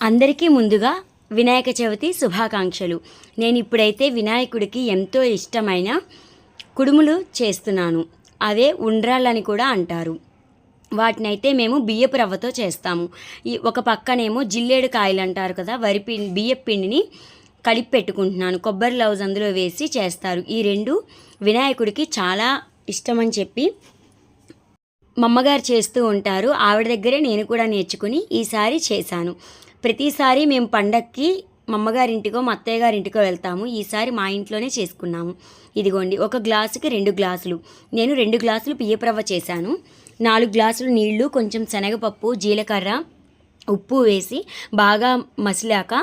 అందరికీ ముందుగా వినాయక చవితి శుభాకాంక్షలు. నేను ఇప్పుడైతే వినాయకుడికి ఎంతో ఇష్టమైన కుడుములు చేస్తున్నాను. అవే ఉండ్రాళ్ళని కూడా అంటారు. వాటినైతే మేము బియ్యపు రవ్వతో చేస్తాము. ఈ ఒక పక్కనేమో జిల్లేడు కాయలు అంటారు కదా, బియ్యపు పిండిని కలిపి పెట్టుకుంటున్నాను. కొబ్బరి లౌజ్ అందులో వేసి చేస్తారు. ఈ రెండు వినాయకుడికి చాలా ఇష్టమని చెప్పి మా అమ్మగారు చేస్తూ ఉంటారు. ఆవిడ దగ్గరే నేను కూడా నేర్చుకుని ఈసారి చేశాను. ప్రతిసారి మేము పండక్కి మా అమ్మగారింటికో మా అత్తయ్య గారింటికో వెళ్తాము. ఈసారి మా ఇంట్లోనే చేసుకున్నాము. ఇదిగోండి, ఒక గ్లాసుకి 2 గ్లాసులు. నేను 2 గ్లాసులు బియ్యపు రవ్వ చేశాను. 4 గ్లాసులు నీళ్లు, కొంచెం శనగపప్పు, జీలకర్ర, ఉప్పు వేసి బాగా మసిలాక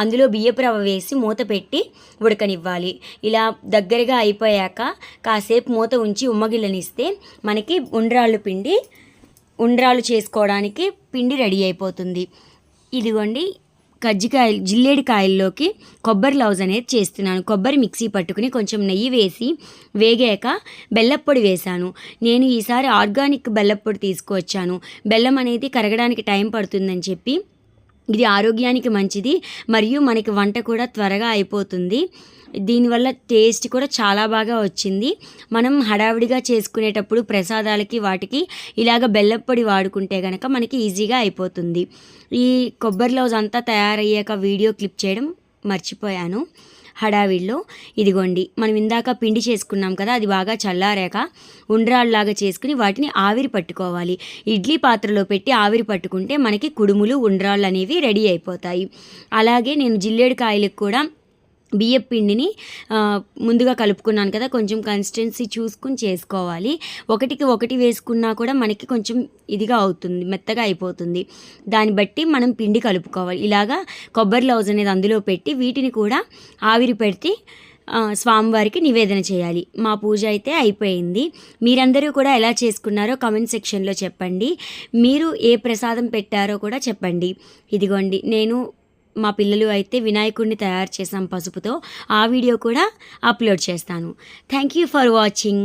అందులో బియ్యపు రవ్వ వేసి మూత పెట్టి ఉడకనివ్వాలి. ఇలా దగ్గరగా అయిపోయాక కాసేపు మూత ఉంచి ఉమ్మగిల్లనిస్తే మనకి ఉండ్రాళ్ళు చేసుకోవడానికి పిండి రెడీ అయిపోతుంది. ఇదిగోండి, కజ్జికాయలు, జిల్లేడి కాయల్లోకి కొబ్బరి లౌజ్ అనేది చేస్తున్నాను. కొబ్బరి మిక్సీ పట్టుకుని కొంచెం నెయ్యి వేసి వేగాక బెల్లప్పొడి వేశాను. నేను ఈసారి ఆర్గానిక్ బెల్లప్పొడి తీసుకువచ్చాను. బెల్లం అనేది కరగడానికి టైం పడుతుందని చెప్పి ఇది ఆరోగ్యానికి మంచిది, మరియు మనకి వంట కూడా త్వరగా అయిపోతుంది. దీనివల్ల టేస్ట్ కూడా చాలా బాగా వచ్చింది. మనం హడావిడిగా చేసుకునేటప్పుడు ప్రసాదాలకి వాటికి ఇలాగ బెల్లప్పొడి వాడుకుంటే కనుక మనకి ఈజీగా అయిపోతుంది. ఈ కొబ్బరి లౌజ్ అంతా తయారయ్యాక వీడియో క్లిప్ చేయడం మర్చిపోయాను హడావిడిలో. ఇదిగోండి, మనం ఇందాక పిండి చేసుకున్నాం కదా, అది బాగా చల్లారాక ఉండ్రాళ్ళలాగా చేసుకుని వాటిని ఆవిరి పట్టుకోవాలి. ఇడ్లీ పాత్రలో పెట్టి ఆవిరి పట్టుకుంటే మనకి కుడుములు, ఉండ్రాళ్ళు అనేవి రెడీ అయిపోతాయి. అలాగే నేను జిల్లేడు కాయలకు కూడా బియ్యం పిండిని ముందుగా కలుపుకున్నాను కదా, కొంచెం కన్సిస్టెన్సీ చూసుకుని చేసుకోవాలి. ఒకటికి ఒకటి వేసుకున్నా కూడా మనకి కొంచెం ఇదిగా అవుతుంది, మెత్తగా అయిపోతుంది. దాన్ని బట్టి మనం పిండి కలుపుకోవాలి. ఇలాగా కొబ్బరి లౌజ్ అనేది అందులో పెట్టి వీటిని కూడా ఆవిరి పెట్టి స్వామివారికి నివేదన చేయాలి. మా పూజ అయితే అయిపోయింది. మీరందరూ కూడా ఎలా చేసుకున్నారో కామెంట్ సెక్షన్లో చెప్పండి. మీరు ఏ ప్రసాదం పెట్టారో కూడా చెప్పండి. ఇదిగోండి, నేను మా పిల్లలు అయితే వినాయకుడిని తయారు చేసాం పసుపుతో. ఆ వీడియో కూడా అప్లోడ్ చేస్తాను. Thank you for watching.